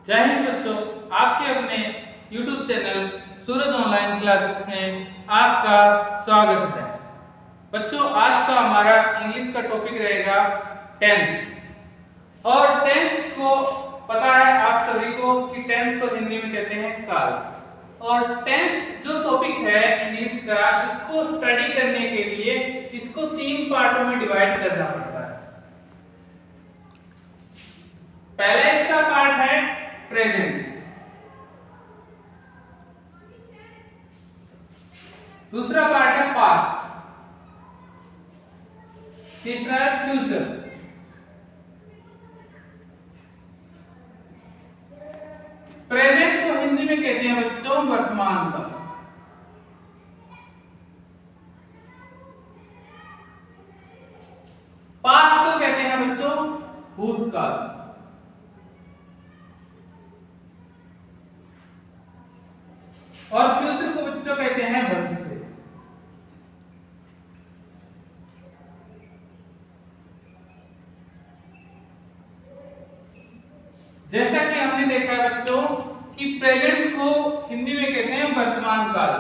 जय हिंद बच्चों, आपके अपने YouTube चैनल सूरज ऑनलाइन क्लासेस में आपका स्वागत है। बच्चों, आज का हमारा इंग्लिश का टॉपिक रहेगा टेंस। और टेंस को पता है आप सभी को कि टेंस को हिंदी में कहते हैं काल। और टेंस जो टॉपिक है इंग्लिश का, इसको स्टडी करने के लिए इसको 3 पार्टों में डिवाइड करना पड़ता है। पहला इसका पार्ट है प्रेजेंट, दूसरा पार्ट है पास्ट, तीसरा है फ्यूचर। प्रेजेंट को हिंदी में कहते हैं बच्चों वर्तमान काल, पास्ट को कहते हैं बच्चों भूतकाल, और फ्यूचर को बच्चों कहते हैं भविष्य। जैसा कि हमने देखा बच्चों कि प्रेजेंट को हिंदी में कहते हैं वर्तमान काल,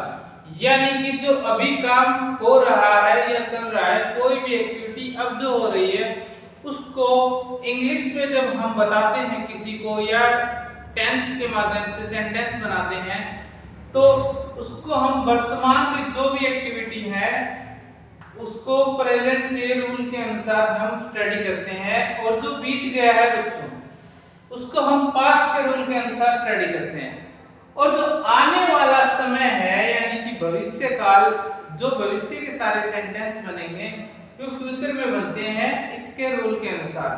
यानी कि जो अभी काम हो रहा है या चल रहा है, कोई भी एक्टिविटी अब जो हो रही है उसको इंग्लिश में जब हम बताते हैं किसी को या टेंस के माध्यम से सेंटेंस बनाते हैं तो उसको हम वर्तमान की जो भी एक्टिविटी है उसको प्रेजेंट के रूल के अनुसार हम स्टडी करते हैं, और जो बीत गया है बच्चों उसको हम पास्ट के रूल के अनुसार स्टडी करते हैं। और जो आने वाला समय है यानी कि भविष्य काल, जो भविष्य के सारे सेंटेंस बनेंगे जो फ्यूचर में बनते हैं इसके रूल के अनुसार।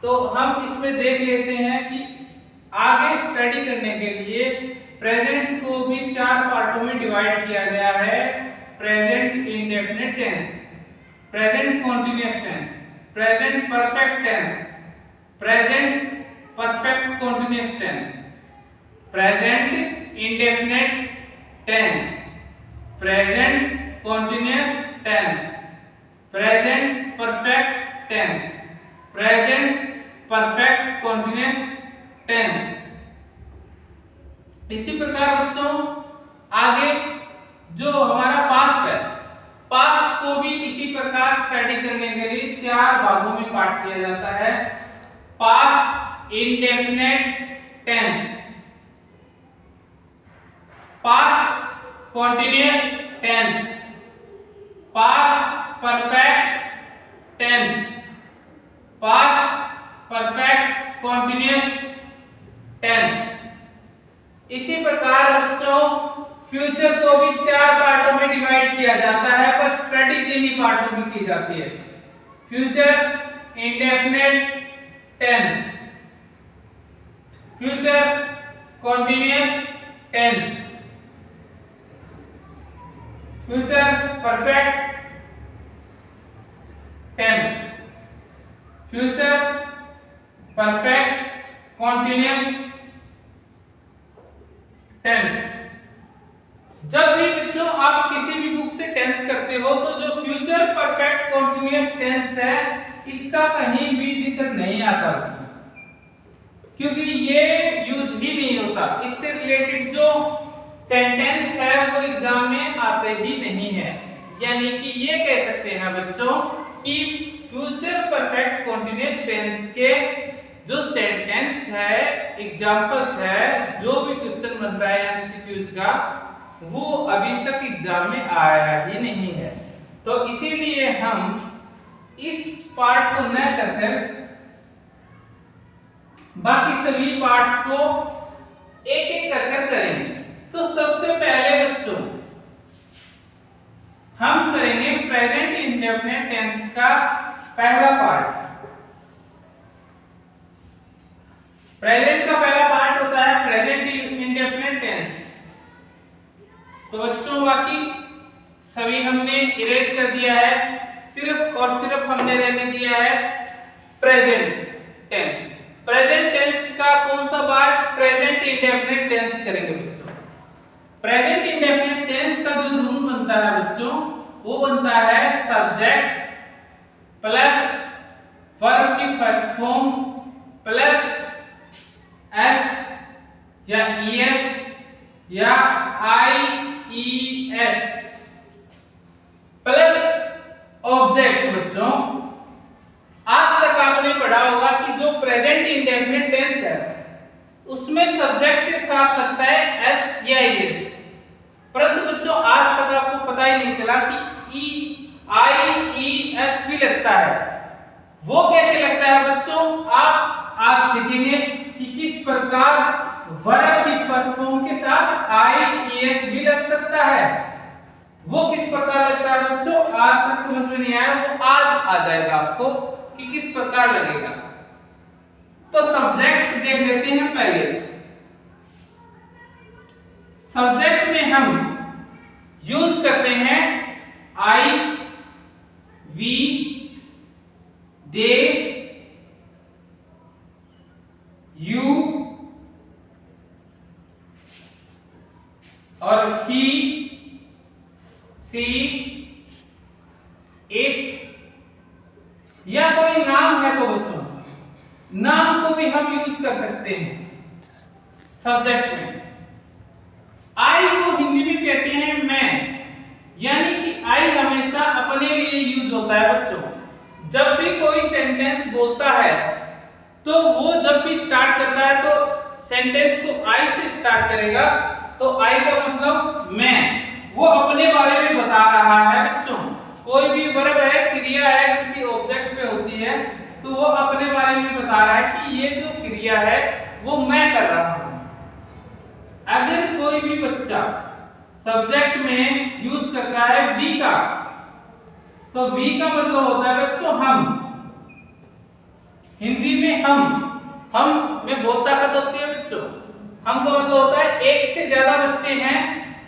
तो हम इसमें देख लेते हैं कि आगे स्टडी करने के लिए प्रेजेंट को भी 4 पार्टों में डिवाइड किया गया है। Present indefinite tense, present continuous tense, present perfect tense, present perfect continuous tense, present indefinite tense, present continuous tense, present perfect tense, present perfect continuous tense. इसी प्रकार बच्चों आगे जो हमारा पास्ट है, पास्ट को भी इसी प्रकार स्टडी करने के लिए 4 भागों में बांट किया जाता है। Past indefinite tense, past continuous tense, past perfect tense, past perfect continuous tense. इसी प्रकार बच्चों फ्यूचर को भी 4 पार्टों में डिवाइड किया जाता है, पर स्टडी 3 ही पार्टों में की जाती है। Future indefinite tense, future continuous tense, future perfect tense, future perfect continuous tense. जब भी बच्चों आप किसी भी बुक से टेंस करते हो तो जो फ्यूचर परफेक्ट कंटीन्यूअस टेंस है इसका कहीं भी जिक्र नहीं आता बच्चों, क्योंकि ये यूज ही नहीं होता। इससे रिलेटेड जो सेंटेंस है वो एग्जाम में आते ही नहीं है। यानी कि ये कह सकते हैं बच्चों कि फ्यूचर परफेक्ट कंटीन्यूअस टेंस के जो सेंटेंस है, एग्जांपल्स है, जो भी क्वेश्चन बनता है एमसीक्यूज का, वो अभी तक एग्जाम में आया ही नहीं है। तो इसीलिए हम इस पार्ट को न करकर बाकी सभी पार्ट्स को एक एक कर करेंगे। तो सबसे पहले बच्चों हम करेंगे प्रेजेंट इंडेफिनिट टेंस का पहला पार्ट। प्रेजेंट का पहला पार्ट होता है प्रेजेंट इंडेफिनिट टेंस। तो बच्चों बाकी सभी हमने इरेज कर दिया है, सिर्फ और सिर्फ हमने रहने दिया है प्रेजेंट टेंस। प्रेजेंट टेंस का कौन सा पार्ट? प्रेजेंट इंडेफिनिट टेंस करेंगे बच्चों। प्रेजेंट इंडेफिनिट टेंस का जो रूल बनता है बच्चों वो बनता है सब्जेक्ट प्लस वर्ब की फर्स्ट फॉर्म प्लस एस या ईएस या आईईएस प्लस ऑब्जेक्ट। बच्चों आज तक आपने पढ़ा होगा कि जो प्रेजेंट इंडेफिनिट टेंस है उसमें सब्जेक्ट के साथ लगता है एस या ईएस, परंतु बच्चों आज तक आपको पता ही नहीं चला कि ई आई ई एस भी लगता है। वो कैसे लगता है बच्चों, आप आज सीखेंगे कि किस प्रकार वर्ब की फर्स्ट फॉर्म के साथ आई ई एस भी लग सकता है। वो किस प्रकार लगता है बच्चों, आज तक समझ में नहीं आया, वो आज आ जाएगा आपको कि किस प्रकार लगेगा। तो सब्जेक्ट देख लेते हैं पहले। सब्जेक्ट में हम यूज करते हैं आई, वी, दे, यू और ही, सी, इट या कोई नाम है तो बच्चों नाम को भी हम यूज कर सकते हैं सब्जेक्ट में। आई को हिंदी में कहते हैं मैं, यानी कि आई हमेशा अपने लिए यूज होता है बच्चों। जब भी कोई सेंटेंस बोलता है तो वो जब भी स्टार्ट करता है तो सेंटेंस को आई से स्टार्ट करेगा, तो आई का मतलब मैं, वो अपने बारे में बता रहा है बच्चों। कोई भी वर्ब है, क्रिया है, किसी ऑब्जेक्ट पे होती है तो वो अपने बारे में बता रहा है कि ये जो क्रिया है वो मैं कर रहा हूं। अगर कोई भी बच्चा सब्जेक्ट में यूज करता है वी का, तो वी का मतलब होता है बच्चों हम। हिंदी में हम में बोलता कब होती है बच्चों, हम का मतलब होता है एक से ज्यादा बच्चे हैं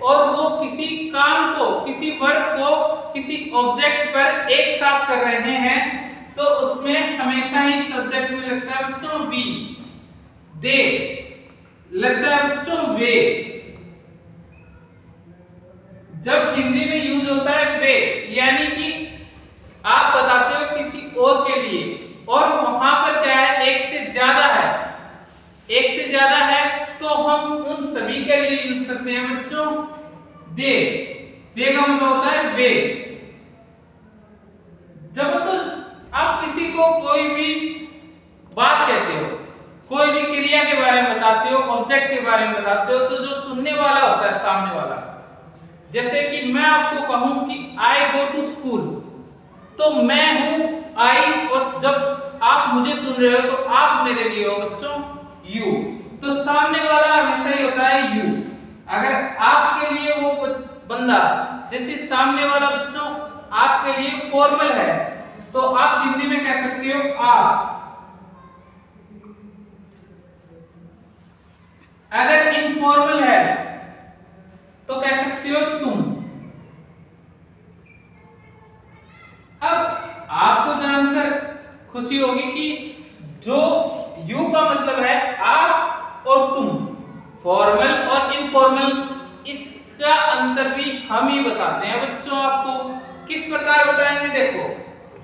और वो किसी काम को, किसी वर्क को किसी ऑब्जेक्ट पर एक साथ कर रहे हैं, तो उसमें हमेशा ही सब्जेक्ट में लगता है बच्चों वी। दे लगता है बच्चों वे। जब हिंदी में यूज होता है वे, यानी कि आप बताते हो किसी और के लिए, और वहां पर क्या है, एक से ज्यादा है, एक से ज्यादा है तो हम उन सभी के लिए यूज करते हैं बच्चों दे। दे का मतलब होता है वे। जब तो आप किसी को कोई भी बात कहते हो, कोई भी क्रिया के बारे में बताते हो, ऑब्जेक्ट के बारे में बताते हो, तो जो सुनने वाला होता है सामने वाला, जैसे कि मैं आपको कहूं कि आई गो टू स्कूल, तो मैं हूं आई, और जब आप मुझे सुन रहे हो तो आप मेरे लिए हो बच्चों यू, तो सामने वाला हमेशा ही होता है यू। अगर आपके लिए वो बंदा, जैसे सामने वाला बच्चों आपके लिए फॉर्मल है, तो आप हिंदी में कह सकते हो आप। अगर इनफॉर्मल है तो कह सकते हो तुम। अब आपको जानकर खुशी होगी कि जो यू का मतलब है आप और तुम, फॉर्मल और इनफॉर्मल, इसका अंतर भी हम ही बताते हैं बच्चों। आपको किस प्रकार बताएंगे, देखो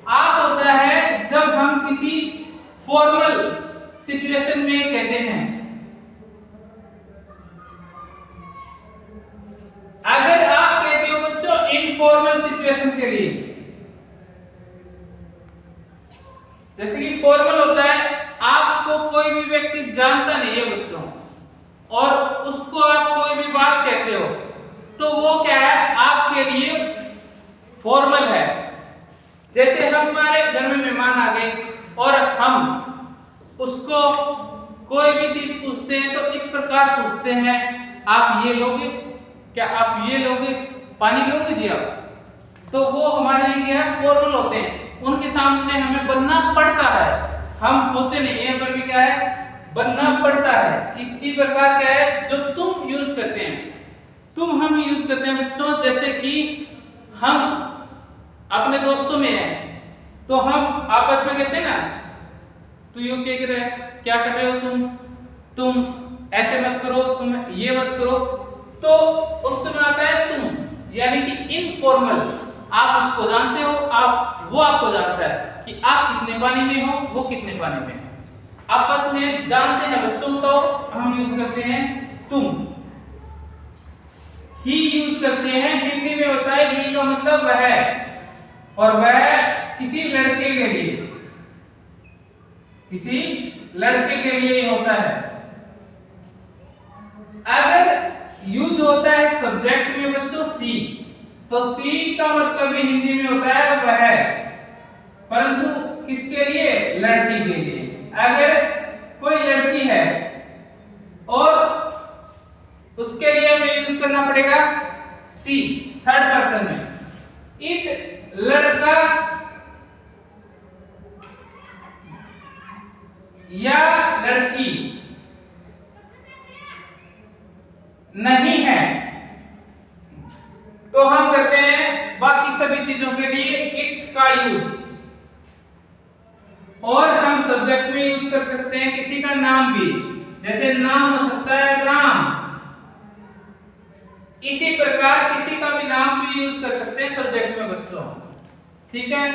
आप होता है जब हम किसी फॉर्मल सिचुएशन में कहते हैं। अगर आप कहते हो बच्चों इनफॉर्मल सिचुएशन के लिए, जैसे कि फॉर्मल होता है आपको कोई भी व्यक्ति जानता नहीं है बच्चों, और उसको आप कोई भी बात कहते हो, तो वो क्या है, आपके लिए फॉर्मल है। जैसे हमारे घर में मेहमान आ गए और हम उसको कोई भी चीज पूछते हैं तो इस प्रकार पूछते हैं, आप ये लोगे क्या, आप ये लोगे, पानी लोगे जी आप, तो वो हमारे लिए क्या है, फॉर्मल होते हैं। उनके सामने हमें बनना पड़ता है, हम होते नहीं है पर भी क्या है, बनना पड़ता है। इसी प्रकार क्या है जो तुम यूज करते हैं, तुम हम यूज करते हैं बच्चों। जैसे कि हम अपने दोस्तों में हैं तो हम आपस में कहते हैं ना, तू यू क्या कर रहे हो, तुम ऐसे मत करो, तुम ये मत करो, तो उस समय आता है तुम, यानी कि इनफॉर्मल। आप उसको जानते हो, वो आपको जानता है कि आप कितने पानी में हो, वो कितने पानी में, आपस में जानते हैं बच्चों, तो हम यूज करते हैं तुम। ही यूज करते हैं, हिंदी में होता है ही का मतलब वह, और वह किसी लड़के के लिए, किसी लड़के के लिए होता है। अगर यूज होता है सब्जेक्ट में बच्चों सी, तो सी का मतलब भी हिंदी में होता है वह, परंतु किसके लिए? लड़की के लिए। अगर कोई लड़की है और उसके लिए हमें यूज करना पड़ेगा सी थर्ड पर्सन में। इट लड़का या लड़की नहीं है, तो हम करते हैं बाकी सभी चीजों के लिए इट का यूज। और हम सब्जेक्ट में यूज कर सकते हैं किसी का नाम भी, जैसे नाम हो सकता है राम। इसी प्रकार किसी का भी नाम भी यूज कर सकते हैं सब्जेक्ट में बच्चों। ठीक है,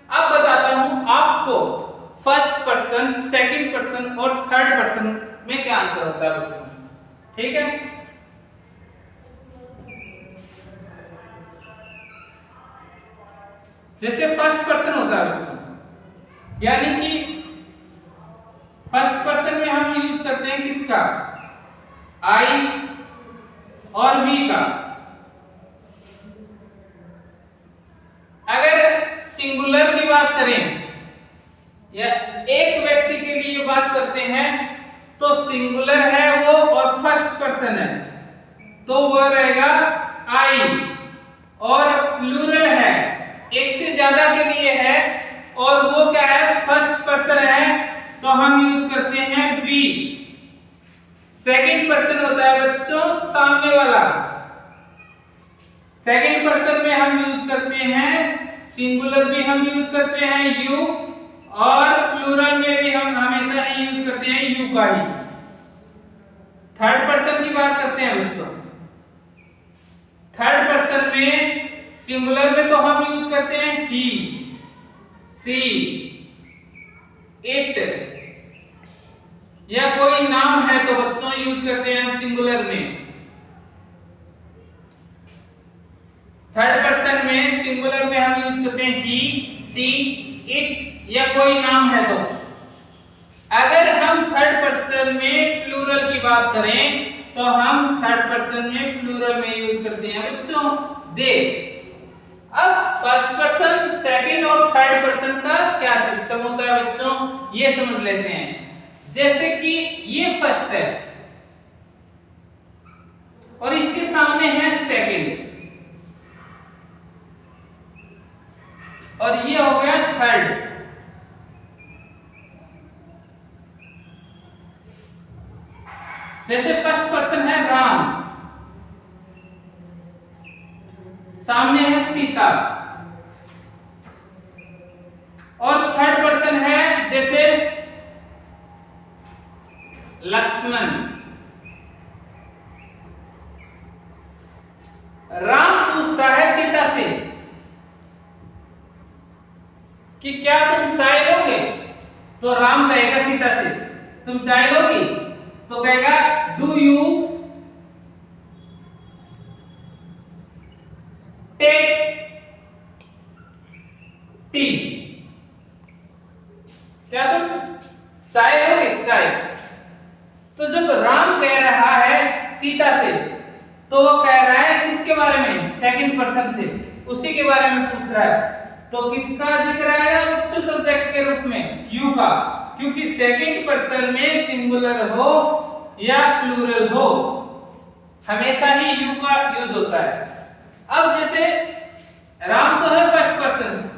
अब बताता हूं आपको फर्स्ट पर्सन, सेकंड पर्सन और थर्ड पर्सन में क्या अंतर होता है बच्चों। ठीक है, जैसे फर्स्ट पर्सन होता है बच्चों, यानी कि फर्स्ट पर्सन में हम यूज करते हैं किसका? आई और वी का। अगर सिंगुलर की बात करें या एक व्यक्ति के लिए बात करते हैं तो सिंगुलर है वो और फर्स्ट पर्सन है तो वो रहेगा आई, और प्लूरल है एक से ज्यादा के लिए है और वो क्या है? फर्स्ट पर्सन है, तो हम यूज करते हैं वी। सेकंड पर्सन होता है बच्चों सामने वाला। सेकंड पर्सन में हम यूज करते हैं सिंगुलर भी हम यूज करते हैं यू, और प्लूरल में भी हम हमेशा यूज करते हैं यू का ही। थर्ड पर्सन की बात करते हैं बच्चों। थर्ड पर्सन में सिंगुलर में तो हम यूज करते हैं ही, सी, इट, या कोई नाम है तो बच्चों यूज करते हैं हम सिंगुलर में। थर्ड पर्सन में सिंगुलर में हम यूज करते हैं ही, सी, इट या कोई नाम है तो। अगर हम थर्ड पर्सन में प्लूरल की बात करें तो हम थर्ड पर्सन में प्लूरल में यूज करते हैं बच्चों दे। अब फर्स्ट पर्सन, सेकंड और थर्ड पर्सन का क्या सिस्टम होता है बच्चों, ये समझ लेते हैं। जैसे कि ये फर्स्ट है और इसके सामने है सेकंड, और ये हो गया थर्ड। जैसे फर्स्ट पर्सन है राम, सामने है सीता, और थर्ड पर्सन है जैसे लक्ष्मण। राम पूछता है सीता से कि क्या तुम चाय लोगे, तो राम कहेगा सीता से तुम चाय लोगी, तो कहेगा डू यू टेक टी, क्या तुम चाय लोगे? चाय। तो जब राम कह रहा है सीता से तो वो कह रहा है किसके बारे में? सेकंड पर्सन से, उसी के बारे में पूछ रहा है। तो किसका जिक्र आएगा बच्चों सब्जेक्ट के रूप में? यू का, क्योंकि सेकंड पर्सन में सिंगुलर हो या प्लूरल हो हमेशा ही यू का यूज होता है। अब जैसे राम तो है फर्स्ट पर्सन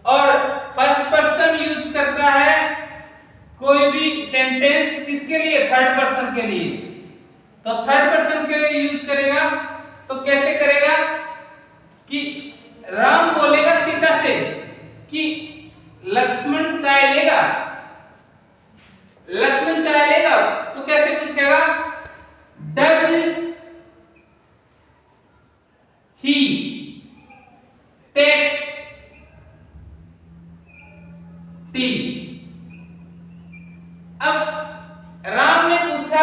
और फर्स्ट पर्सन यूज करता है कोई भी सेंटेंस किसके लिए? थर्ड पर्सन के लिए। तो थर्ड पर्सन के लिए यूज करेगा तो कैसे करेगा कि राम बोलेगा सीता से कि लक्ष्मण चाय लेगा, लक्ष्मण चाय लेगा, तो कैसे पूछेगा? Does he take tea. अब राम ने पूछा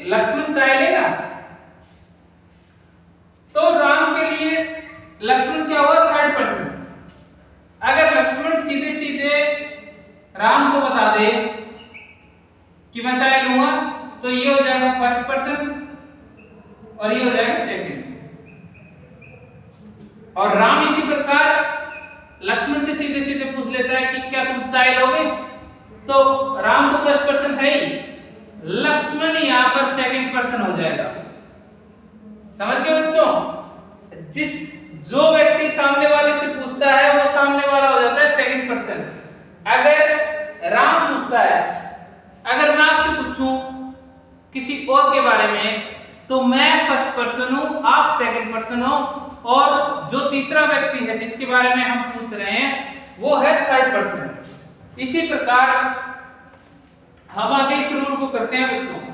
लक्ष्मण चाय लेगा, तो राम के लिए लक्ष्मण क्या हुआ, थर्ड पर्सन। अगर लक्ष्मण सीधे सीधे राम को बता दे कि मैं चाय लूंगा, तो ये हो जाएगा फर्स्ट पर्सन और ये हो जाएगा सेकंड। और राम इसी प्रकार लक्ष्मण से सीधे सीधे पूछ लेता है कि क्या तुम चाय लोगे, तो राम तो फर्स्ट पर्सन है ही, लक्ष्मण यहां पर सेकंड पर्सन हो जाएगा। समझ गए बच्चों? जो व्यक्ति सामने वाले से पूछता है वो सामने वाला हो जाता है सेकंड पर्सन। अगर राम पूछता है, अगर मैं आपसे पूछूं किसी और के बारे में, तो मैं फर्स्ट पर्सन हूं, आप सेकंड पर्सन हो, और जो तीसरा व्यक्ति है जिसके बारे में हम पूछ रहे हैं वो है थर्ड पर्सन। इसी प्रकार हम आगे इस रूल को करते हैं बच्चों।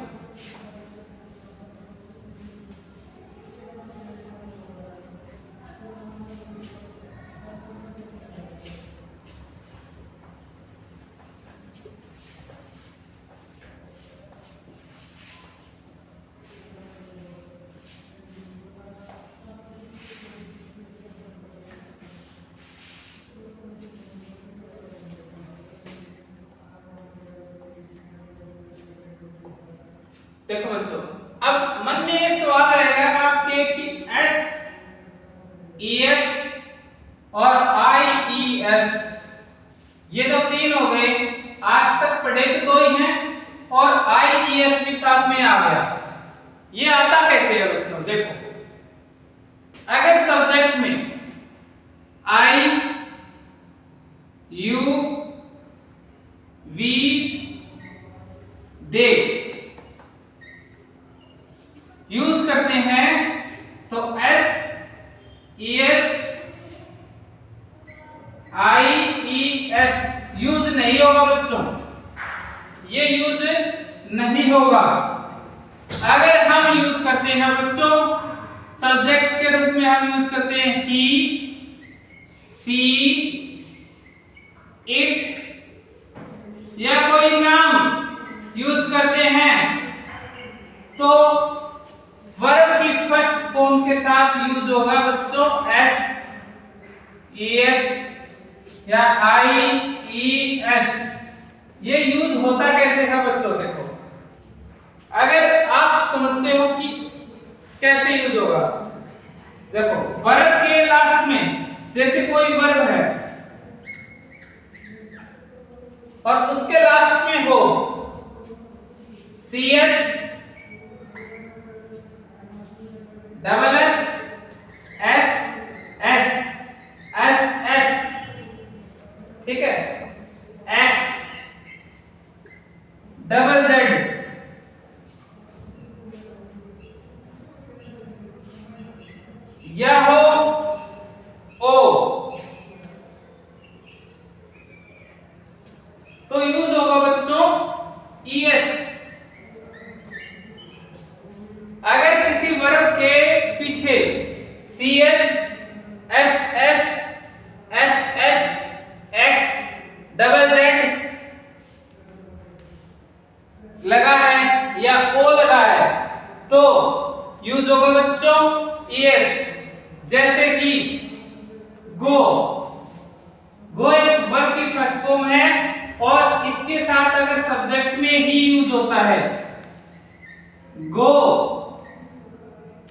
देखो बच्चों, अब मन में ये सवाल रहेगा आपके कि एस ई एस और आई ई एस, ये तो तीन हो गए, आज तक पढ़े तो दो ही हैं, और आई ई एस भी साथ में आ गया। ये आता कैसे है बच्चों? देखो, अगर सब्जेक्ट में आई यू वी दे यूज करते हैं, तो S E S I E S use नहीं होगा बच्चों, ये यूज नहीं होगा। अगर हम यूज करते हैं बच्चों सब्जेक्ट के रूप में, हम यूज करते हैं ही, सी, इट या कोई नाम यूज करते हैं, तो वर्ब की फर्स्ट फॉर्म के साथ यूज होगा बच्चों एस ई एस या आई ई एस। ये यूज होता कैसे है बच्चों? देखो, अगर आप समझते हो कि कैसे यूज होगा, देखो वर्ब के लास्ट में जैसे कोई वर्ब है और उसके लास्ट में हो C H double S S S S H, ठीक है, एक्स डबल जेड, या हो ओ, तो यूज होगा बच्चों ई एस। अगर किसी वर्ब के पीछे C H S S S H X double Z लगा है या ओ लगा है, तो यूज होगा बच्चों ई एस। जैसे कि गो, गो एक वर्ब की फर्स्ट फॉर्म है और इसके साथ अगर सब्जेक्ट में ही यूज होता है गो,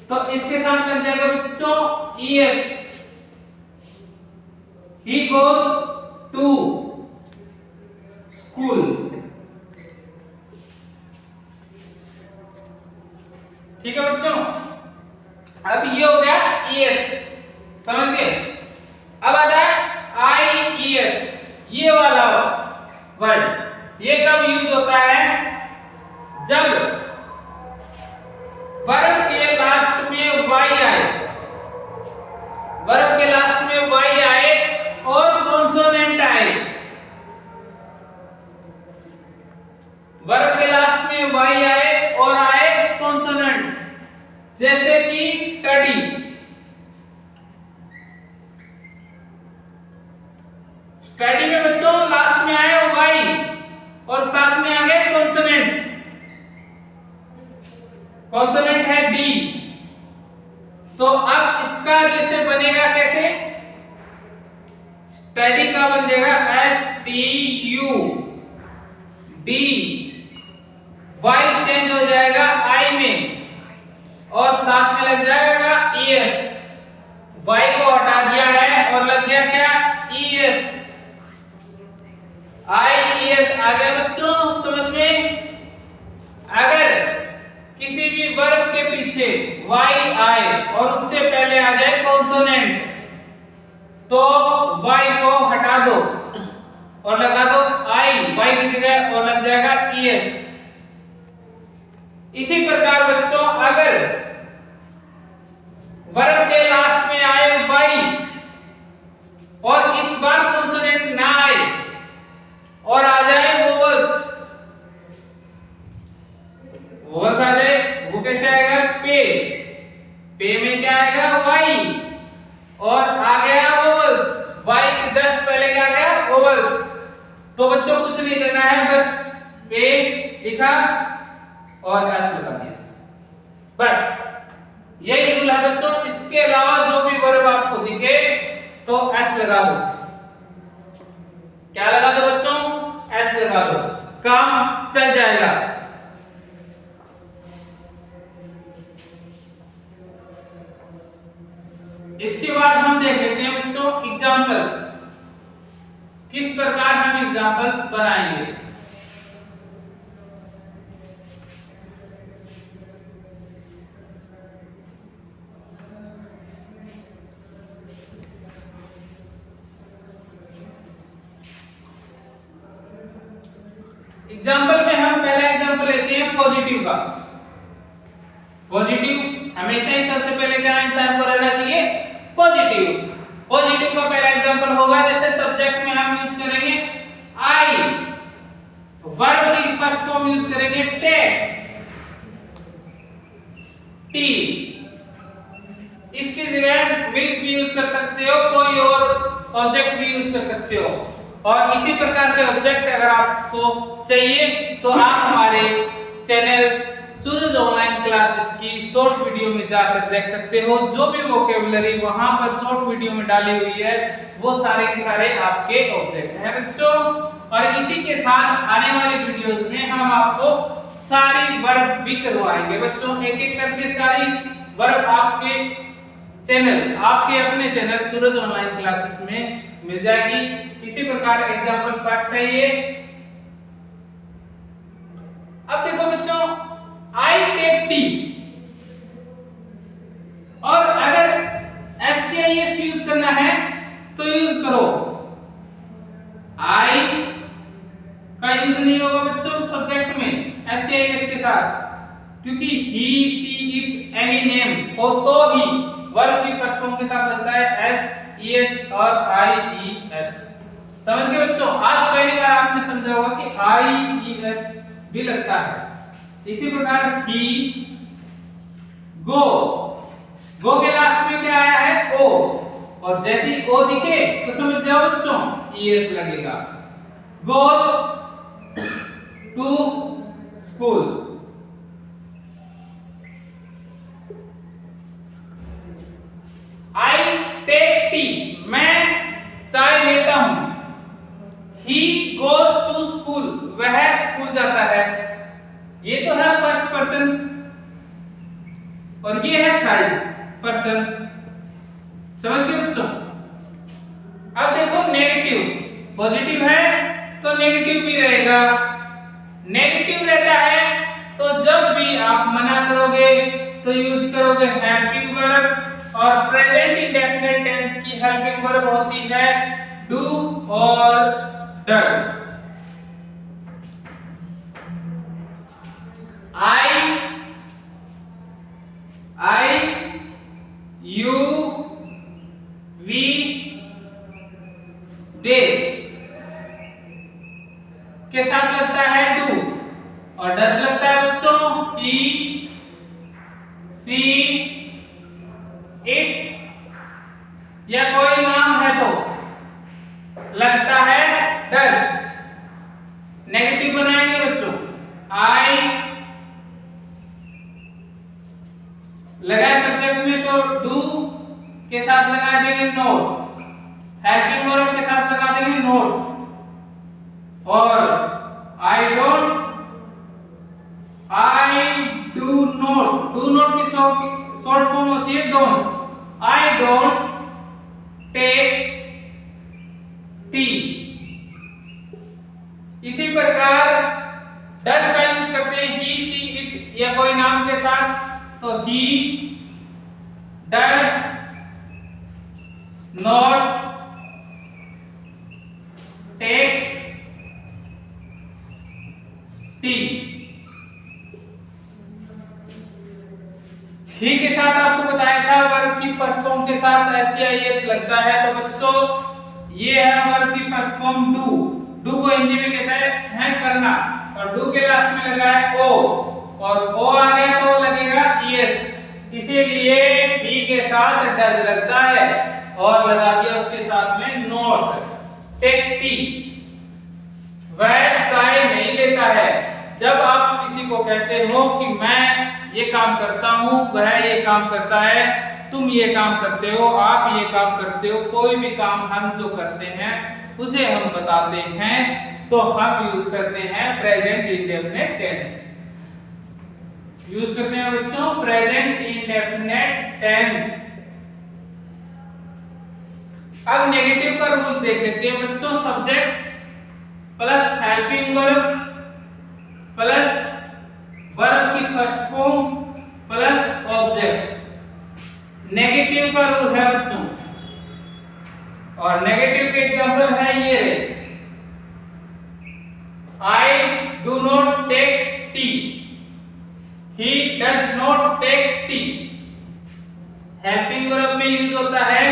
तो इसके साथ लग जाएगा बच्चों E S. He goes to school, ठीक है बच्चों। अब ये हो गया ई एस, समझ गए? अब आता है आई ई एस, ये वाला वर्ड। ये कब यूज होता है? जब वर्ब के लास्ट में वाई आए, वर्ब के लास्ट में वाई आए और कॉन्सोनेंट आए, वर्ब के लास्ट में वाई आए और आए कॉन्सोनेंट, जैसे कि स्टडी, स्टडी में बच्चों लास्ट में आए वाई और साथ में आ गए कॉन्सोनेंट। कॉन्सोनेंट है डी। तो अब इसका जैसे बनेगा कैसे, स्टडी का बन जाएगा S T U D, Y change हो जाएगा आई में और साथ में लग जाएगा ई एस। वाई को हटा दिया है और लग गया क्या, ई एस। आई ई एस आ गया बच्चों समझ में। अगर किसी भी वर्ब के पीछे वाई आए और उससे पहले आ जाए कॉन्सोनेंट, तो वाई को हटा दो और लगा दो आई, वाई की जगह और लग जाएगा ई एस। इसी प्रकार बच्चों अगर वर्ब के लास्ट में आए वाई और इस बार कॉन्सोनेंट ना आए और आ जाए वोवल्स, वोवल्स आ जाए, वो कैसे आएगा, पे, पे में क्या आएगा, वाई और आ गया वोवल्स, वाई के जस्ट पहले क्या आ गया, वोवल्स। तो बच्चों कुछ नहीं करना है, बस पे लिखा और एस लगा दिया, बस यही रूल है बच्चों। इसके अलावा जो भी वर्ब आपको दिखे तो एस लगा दो। क्या लगा दो बच्चों, एस लगा दो, काम चल जाएगा। इसके बाद हम देख लेते हैं बच्चों एग्जांपल्स, किस प्रकार हम एग्जांपल्स बनाएंगे। एग्जाम्पल में हम पहला एग्जाम्पल लेते हैं पॉजिटिव का। पॉजिटिव हमेशा ही सबसे पहले क्या आंसर को रहना चाहिए, पॉजिटिव। पॉजिटिव का पहला एग्जाम्पल होगा, जैसे सब्जेक्ट में हम यूज करेंगे आई, वर्ब की फर्स्ट फॉर्म यूज करेंगे टेक, टी। इसकी जगह मिल्क भी यूज कर सकते हो, कोई और ऑब्जेक्ट भी यूज कर सकते हो। और इसी प्रकार के ऑब्जेक्ट अगर आपको चाहिए तो आप हमारे चैनल सूरज ऑनलाइन क्लासेस की शॉर्ट वीडियो में जाकर देख सकते हो। जो भी वोकैबुलरी वहां पर शॉर्ट वीडियो में डाली हुई है वो सारे के सारे आपके ऑब्जेक्ट हैं बच्चों। और इसी के साथ आने वाली वीडियोस में हम आपको सारी वर्ब भी करवाएंगे बच्चों, एक एक करके सारी वर्ब आपके चैनल, आपके अपने चैनल सूरज ऑनलाइन क्लासेस में मिल जाएगी। इसी प्रकार एग्जांपल फर्स्ट है ये। अब देखो बच्चों, आई टेक टी, और अगर एस यूज करना है तो यूज करो। आई का यूज नहीं होगा बच्चों सब्जेक्ट में एस के साथ, क्योंकि ही सी इट एनी नेम हो तो ही वर्ब की फर्स्ट फॉर्म के साथ लगता है एस ई एस और आई ई एस। समझ गए बच्चों, आज पहली बार आपने समझा होगा कि आई ई एस भी लगता है। इसी प्रकार ही, गो, गो के लास्ट में क्या आया है, ओ, और जैसे ही ओ दिखे तो समझ जाओ बच्चों ई एस लगेगा। Goes to school, I take tea, मैं चाय लेता हूं। ही गोज टू स्कूल, वह स्कूल जाता है। ये तो है फर्स्ट पर्सन और ये है थर्ड पर्सन। समझ गए बच्चों। अब देखो नेगेटिव, पॉजिटिव है तो नेगेटिव भी रहेगा। नेगेटिव रहता है तो जब भी आप मना करोगे तो यूज करोगे हेल्पिंग वर्ब, और प्रेजेंट इंडेफिनिट टेंस की हेल्पिंग वर्ब होती है डू और does. I, you, we, they के साथ लगता है डू, और डज लगता है बच्चों he, she, it, या कोई नाम है तो लगता है डज। लगाए सब्जेक्ट में तो डू के साथ लगा देंगे नोट, हेल्पिंग वर्ब के साथ लगा देंगे नोट, और आई डू नोट की शॉर्ट फॉर्म होती है don't. I don't take tea. इसी प्रकार डज का यूज करते हैं ही, सी, इट या कोई नाम के साथ, तो he does not take tea. He के साथ आपको बताया था वर्ब की फर्स्ट फॉर्म के साथ एस लगता है, तो बच्चों ये है वर्ब की फर्स्ट फॉर्म डू। डू को हिंदी में कहते हैं करना, और डू के लास्ट में लगा है ओ, और ओ आ गया तो लगेगा ईएस, इसीलिए ही के साथ डज लगता है और लगा दिया उसके साथ में नोट। टेक टी, वह चाय नहीं लेता है। जब आप किसी को कहते हो कि मैं ये काम करता हूं, वह ये काम करता है, तुम ये काम करते हो, आप ये काम करते हो, कोई भी काम हम जो करते हैं उसे हम बताते हैं, तो हम यूज करते हैं प्रेजेंट इंडेफिनिट टेंस। यूज करते हैं बच्चों प्रेजेंट इंडेफिनिट टेंस। अब नेगेटिव का रूल देख लेते हैं बच्चों। Subject plus helping verb plus verb की first form plus object. Negative का रूल है बच्चों, और नेगेटिव के एग्जांपल है ये रहे। I do not take tea, he does not take tea. Helping verb में यूज होता है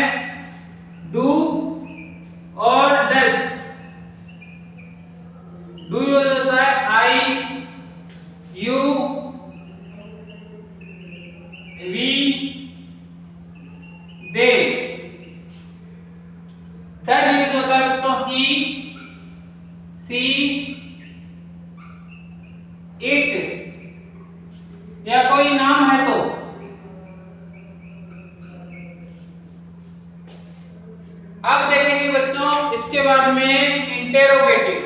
डू और डज। डू यूज होता है I, you, we, they. Does use होता है बच्चों ही, सी, इट या कोई नाम है तो। अब देखेंगे बच्चों इसके बाद में इंटेरोगेटिव।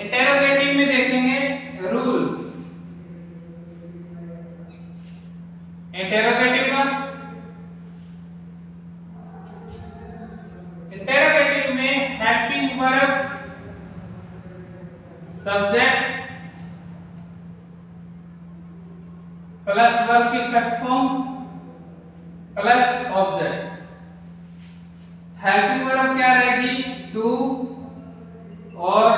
इंटेरोगेटिव में देखेंगे रूल। इंटेरोगेटिव का इंटेरोगेटिव में helping verb subject plus verb की first form plus object. Helping verb क्या रहेगी? डू और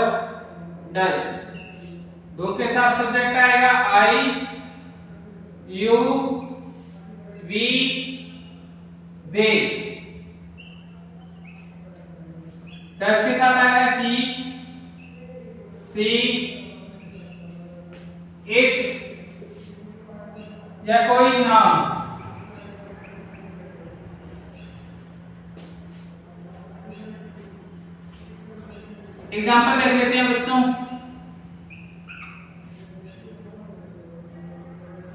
डज। डू के साथ सब्जेक्ट आएगा आई, यू, वी, दे। डज के साथ आएगा ही, सी, इट या कोई नाम। एग्जाम्पल देख लेते हैं बच्चों।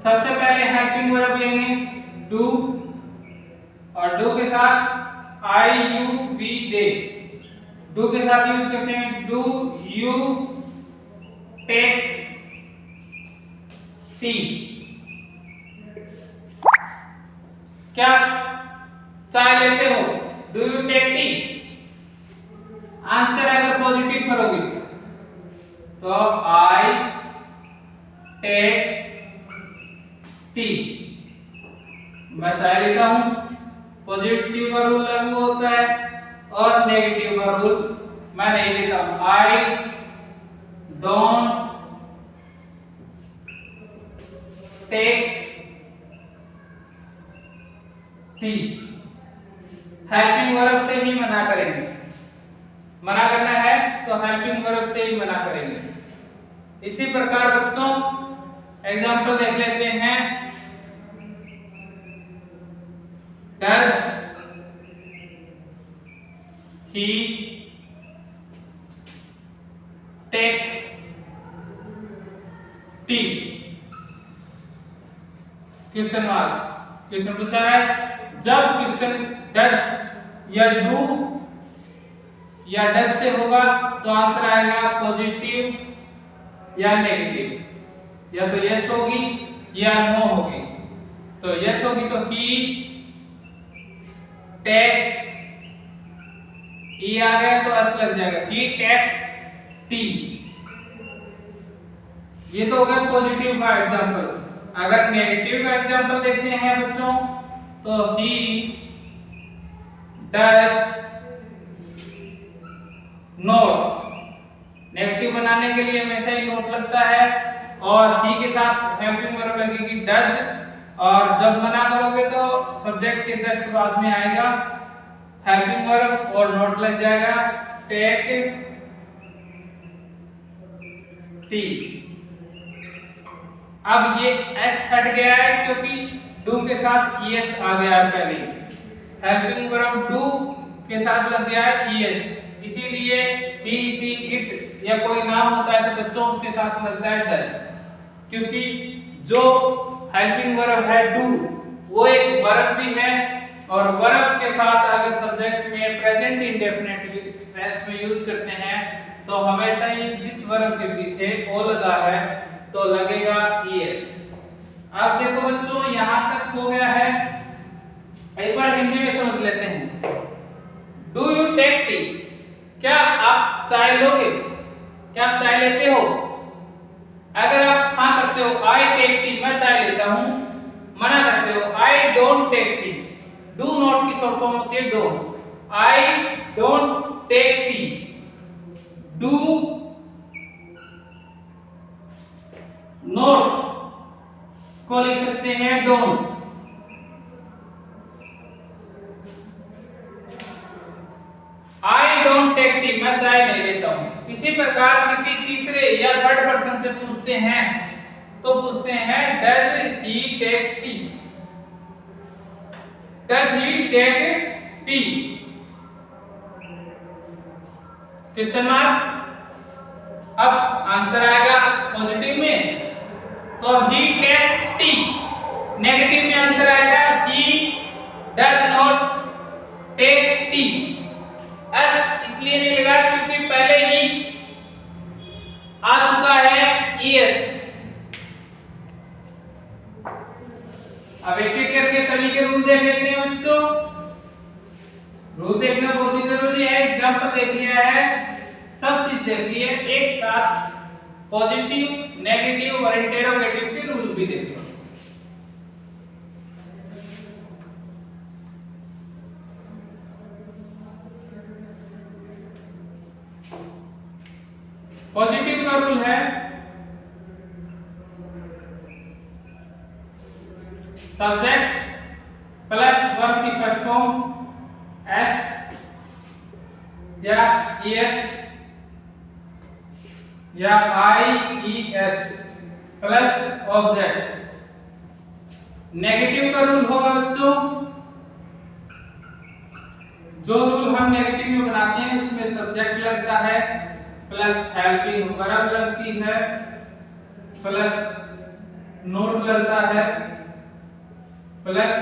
सबसे पहले हेल्पिंग वर्ब लेंगे डू, और डू के साथ आई, यू, वी, दे। डू के साथ यूज करते हैं डू यू टेक टी। क्या चाय लेते हो? Do you take tea? Answer अगर पॉजिटिव करोगे तो आई टेक टी, मैं चाय लेता हूं। पॉजिटिव का रूल लागू होता है और नेगेटिव का रूल मैं नहीं लेता हूं। I don't take tea. Helping verb से ही मना करेंगे, मना करना है तो हेल्पिंग वर्ब से ही मना करेंगे। इसी प्रकार बच्चों एग्जांपल देख लेते हैं। Does he take tea? Question mark. Question पूछा है, जब क्वेश्चन डज या डू या डज से होगा तो आंसर आएगा पॉजिटिव या नेगेटिव, या तो यस होगी या नो होगी। तो यस होगी तो ही टेक, ई आ गया तो एस लग जाएगा, ही टेक्स टी। ये तो हो गया पॉजिटिव का एग्जांपल। अगर नेगेटिव का एग्जांपल देखते हैं बच्चों तो ही डज नोट। नेगेटिव बनाने के लिए हमेशा ही नोट लगता है और ही के साथ हेल्पिंग वर्ब लगेगी डज, और जब मना करोगे तो सब्जेक्ट के जस्ट बाद में आएगा हेल्पिंग वर्ब और नोट लग जाएगा टेक टी। अब ये एस हट गया है क्योंकि डू के साथ ईएस आ गया है पहले। हेल्पिंग वर्ब डू के साथ लग गया है ईएस, इसीलिए ही सी इट या कोई नाम होता है तो बच्चों उसके साथ लगता है डज, क्योंकि जो हेल्पिंग वर्ब है डू वो एक वर्ब भी है और वर्ब के साथ अगर सब्जेक्ट में प्रेजेंट इंडेफिनिट टेंस में यूज करते हैं तो हमेशा ही जिस वर्ब के पीछे ओ लगा है तो लगेगा ईएस। अब देखो बच्चों यहां तक हो गया है, एक बार हिंदी में समझ लेते हैं। Do you take tea? क्या आप चाय लोगे? क्या आप चाय लेते हो? अगर आप हाँ करते हो आई टेक टी, मैं चाय लेता हूं, मना करते हो I don't take tea. Do not की शॉर्ट फॉर्म होती है don't. I don't take tea. Do not को लिख सकते हैं don't. I don't take tea, मैं चाय नहीं लेता हूं। इसी प्रकार किसी तीसरे या थर्ड पर्सन से पूछते हैं तो पूछते हैं does he take tea? Does he take tea? Question mark. अब आंसर आएगा पॉजिटिव में तो ही टेक्स टी, नेगेटिव में आंसर आएगा he does not take tea. S इसलिए नहीं लगा क्योंकि पहले ही आ चुका है ईएस। अब एक एक करके सभी के रूल देख लेते हैं बच्चों। रूल देखना बहुत ही जरूरी है। एग्जांपल देख लिया है, सब चीज देख ली है, एक साथ पॉजिटिव, नेगेटिव और इंटेरोगेटिव के रूल भी देख लो। पॉजिटिव का रूल है सब्जेक्ट प्लस वर्ब की फर्स्ट फॉर्म एस या ईएस या आईईएस प्लस ऑब्जेक्ट। नेगेटिव का रूल होगा बच्चों, जो रूल हम नेगेटिव में बनाते हैं उसमें सब्जेक्ट लगता है प्लस हेल्पिंग वर्ब लगती है प्लस नोट लगता है प्लस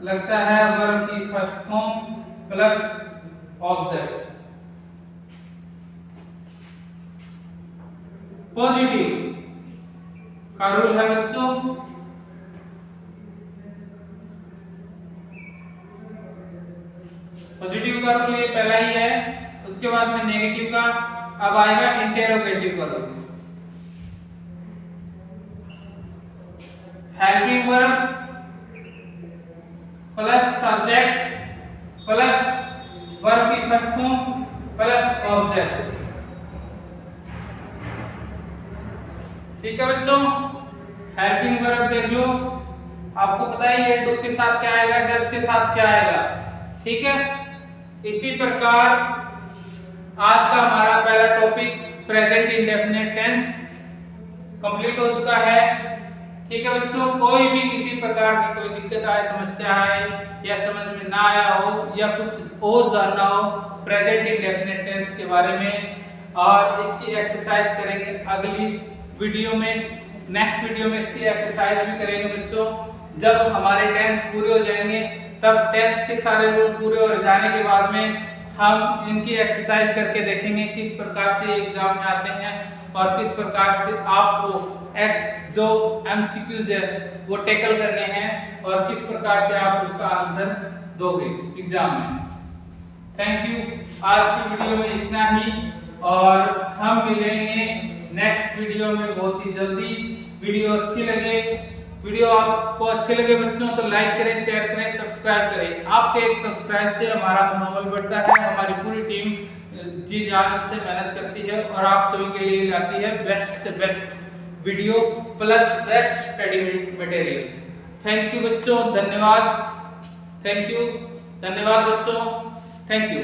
लगता है वर्ब की first form plus object. Positive का रूल है बच्चों पॉजिटिव का रूल ये पहला ही है, उसके बाद में नेगेटिव का अब आएगा इंटेरोगेटिव का rule. Helping verb plus subject plus verb की फर्स्ट फॉर्म प्लस ऑब्जेक्ट। ठीक है बच्चों, हेल्पिंग वर्ब देख लो, आपको पता ही है डू के साथ क्या आएगा, डज के साथ क्या आएगा। ठीक है, इसी प्रकार आज का हमारा पहला topic present indefinite tense complete हो चुका है। ठीक है बच्चों, कोई भी किसी प्रकार की कोई दिक्कत आए, समस्या आए या समझ में ना आया हो या कुछ और जानना हो प्रेजेंट इंडेफिनिट टेंस के बारे में, और इसकी एक्सरसाइज करेंगे अगली वीडियो में, नेक्स्ट वीडियो में इसकी एक्सरसाइज भी करेंगे बच्चों। जब हमारे टेंस पूरे हो जाएंगे तब टेंस के सारे रूल पूरे हो जाने के बाद में हम इनकी एक्सरसाइज करके देखेंगे किस प्रकार से एग्जाम में आते हैं और किस प्रकार से आपको एक्स जो एमसीक्यूज है वो टैकल करने हैं और किस प्रकार से आप उसका आंसर दोगे एग्जाम में। थैंक यू, आज की वीडियो में इतना ही और हम मिलेंगे नेक्स्ट वीडियो में बहुत ही जल्दी। वीडियो आपको अच्छे लगे बच्चों तो लाइक करें, शेयर करें, सब्सक्राइब करें। आपके एक सब्सक्राइब से हमारा मनोबल बढ़ता है, हमारी पूरी टीम जी जान से मेहनत करती है और आप सभी के लिए लाती है बेस्ट से best video plus best study material. Thank you बच्चों, धन्यवाद। थैंक यू, धन्यवाद बच्चों, थैंक यू।